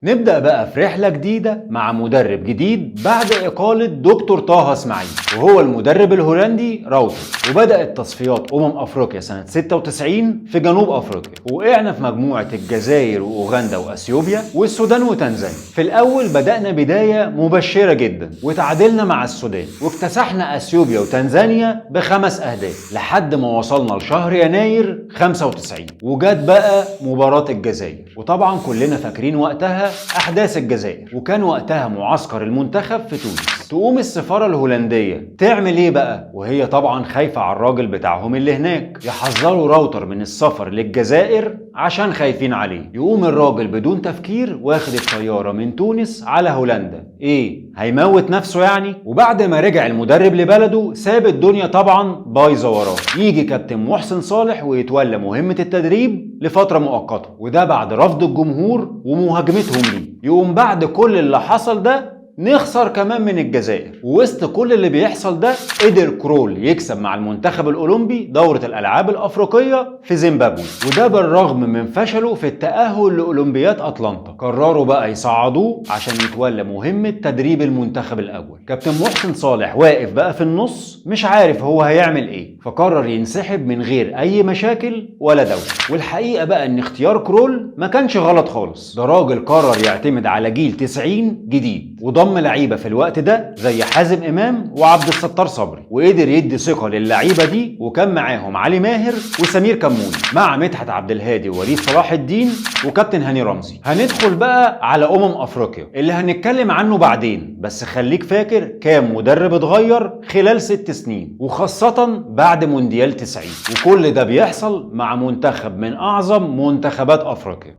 نبدأ بقى في رحلة جديدة مع مدرب جديد بعد إقالة دكتور طه اسماعيل، وهو المدرب الهولندي راوتر. وبدأت تصفيات أفريقيا سنة 96 في جنوب أفريقيا، وقعنا في مجموعة الجزائر وأوغندا وأثيوبيا والسودان وتنزانيا. في الأول بدأنا بداية مبشرة جدا وتعادلنا مع السودان، واكتسحنا أثيوبيا وتنزانيا ب5 أهداف لحد ما وصلنا لشهر يناير 95، وجت بقى مباراة الجزائر. وطبعا كلنا فاكرين وقتها أحداث الجزائر، وكان وقتها معسكر المنتخب في تونس. تقوم السفارة الهولندية تعمل ايه بقى وهي طبعا خايفة على الراجل بتاعهم اللي هناك؟ يحذروا راوتر من السفر للجزائر عشان خايفين عليه. يقوم الراجل بدون تفكير واخد الطيارة من تونس على هولندا. ايه، هيموت نفسه يعني؟ وبعد ما رجع المدرب لبلده ساب الدنيا طبعا بايظة وراه. يجي كابتن محسن صالح ويتولى مهمة التدريب لفترة مؤقتة، وده بعد رفض الجمهور ومهاجمتهم ليه. يقوم بعد كل اللي حصل ده نخسر كمان من الجزائر. ووسط كل اللي بيحصل ده قدر كرول يكسب مع المنتخب الأولمبي دورة الألعاب الأفريقية في زيمبابوي، وده بالرغم من فشله في التأهل لأولمبياد أتلانتا. قرروا بقى يصعدوه عشان يتولى مهمة تدريب المنتخب الأول. كابتن محسن صالح واقف بقى في النص مش عارف هو هيعمل ايه، فقرر ينسحب من غير أي مشاكل ولا دوشة. والحقيقة بقى إن اختيار كرول ما كانش غلط خالص، ده راجل قرر يعتمد على جيل 90 جديد، وضم لعيبه في الوقت ده زي حازم امام وعبد الستار صبري، وقدر يدي ثقه للعيبه دي. وكان معاهم علي ماهر وسمير كموني مع مدحت عبد الهادي ووليد صلاح الدين وكابتن هاني رمزي. هندخل بقى على افريقيا اللي هنتكلم عنه بعدين، بس خليك فاكر كام مدرب اتغير خلال 6 سنين، وخاصه بعد مونديال 90. وكل ده بيحصل مع منتخب من اعظم منتخبات افريقيا.